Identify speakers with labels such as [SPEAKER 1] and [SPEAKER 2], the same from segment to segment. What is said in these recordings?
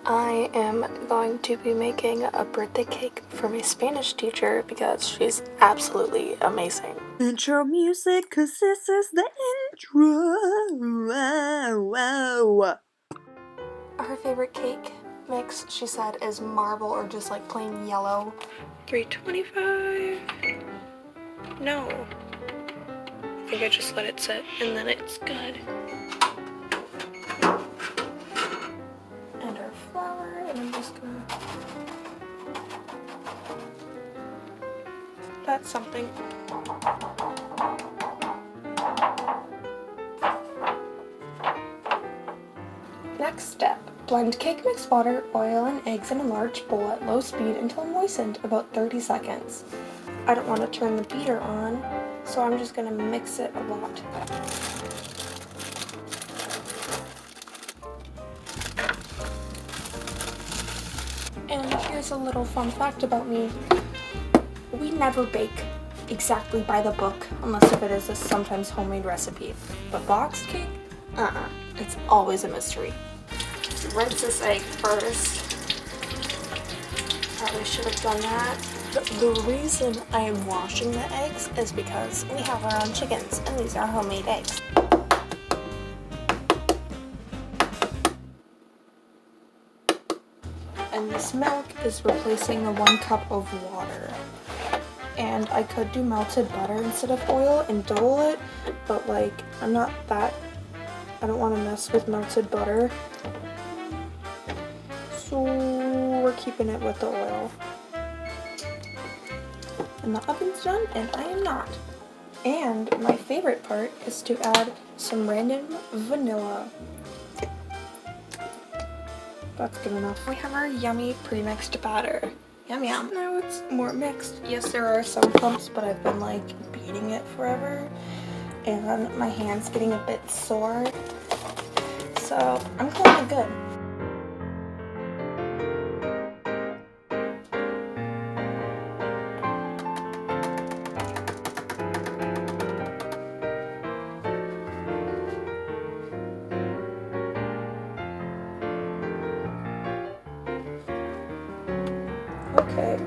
[SPEAKER 1] I am going to be making a birthday cake for my Spanish teacher because she's absolutely amazing.
[SPEAKER 2] Intro music, cause this is the intro.
[SPEAKER 1] Her favorite cake mix, she said, is marble or just like plain yellow. $3.25. No. I think I just let it sit and then it's good. And our flour, and I'm just gonna... That's something. Next step. Blend cake mix water, oil, and eggs in a large bowl at low speed until moistened, about 30 seconds. I don't want to turn the beater on, so I'm just going to mix it a lot. And here's a little fun fact about me. We never bake exactly by the book, unless if it is a sometimes homemade recipe. But boxed cake? It's always a mystery. Rinse this egg first. Probably should have done that. The reason I am washing the eggs is because we have our own chickens, and these are homemade eggs. And this milk is replacing the 1 cup of water. And I could do melted butter instead of oil and double it, but like, I don't want to mess with melted butter. So we're keeping it with the oil. And the oven's done, and I am not. And my favorite part is to add some random vanilla. That's good enough. We have our yummy pre-mixed batter. Yum yum. Now it's more mixed. Yes, there are some clumps, but I've been like beating it forever, and my hand's getting a bit sore. So I'm calling it good. Okay.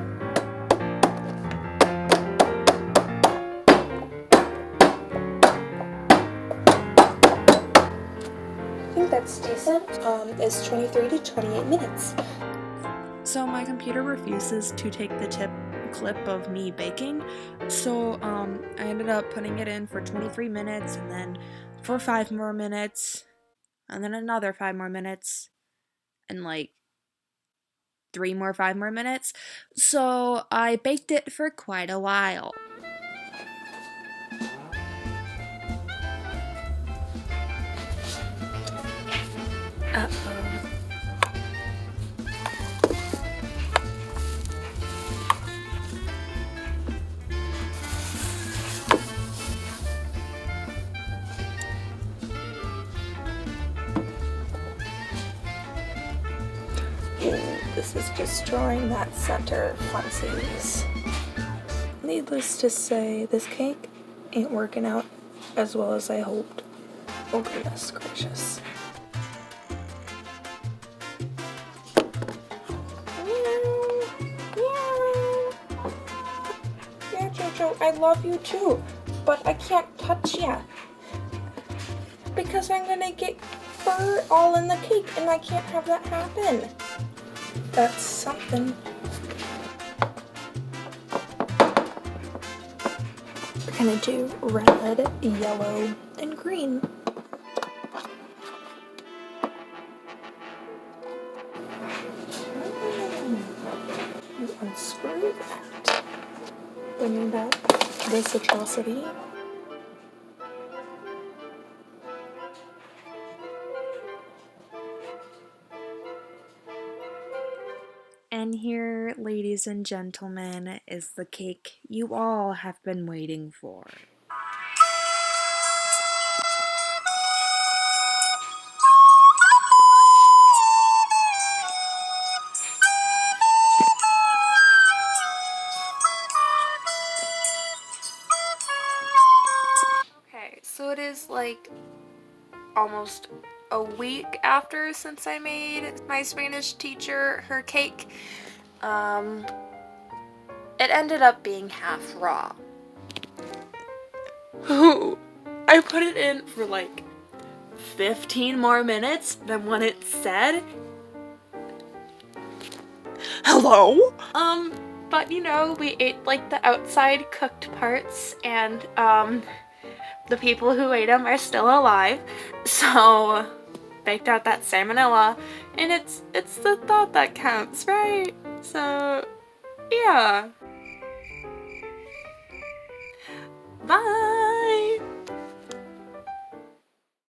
[SPEAKER 1] I think that's decent. It's 23 to 28 minutes.
[SPEAKER 2] So my computer refuses to take the clip of me baking, so I ended up putting it in for 23 minutes, and then for 5 more minutes, and then another 5 more minutes, and like 5 more minutes. So I baked it for quite a while.
[SPEAKER 1] Uh-oh. This is destroying that center funsies. Needless to say, this cake ain't working out as well as I hoped. Oh goodness gracious. Yeah, Jojo, I love you too, but I can't touch ya because I'm gonna get fur all in the cake, and I can't have that happen. That's something. We're gonna do red, yellow, and green. You unscrew that. Bringing back this atrocity.
[SPEAKER 2] And here, ladies and gentlemen, is the cake you all have been waiting for.
[SPEAKER 1] Okay, so it is like almost a week after since I made my Spanish teacher her cake. It ended up being half raw. I put it in for like 15 more minutes than what it said.
[SPEAKER 2] Hello?
[SPEAKER 1] But you know, we ate like the outside cooked parts, and the people who ate them are still alive. So baked out that salmonella, and it's the thought that counts, right? So yeah. Bye.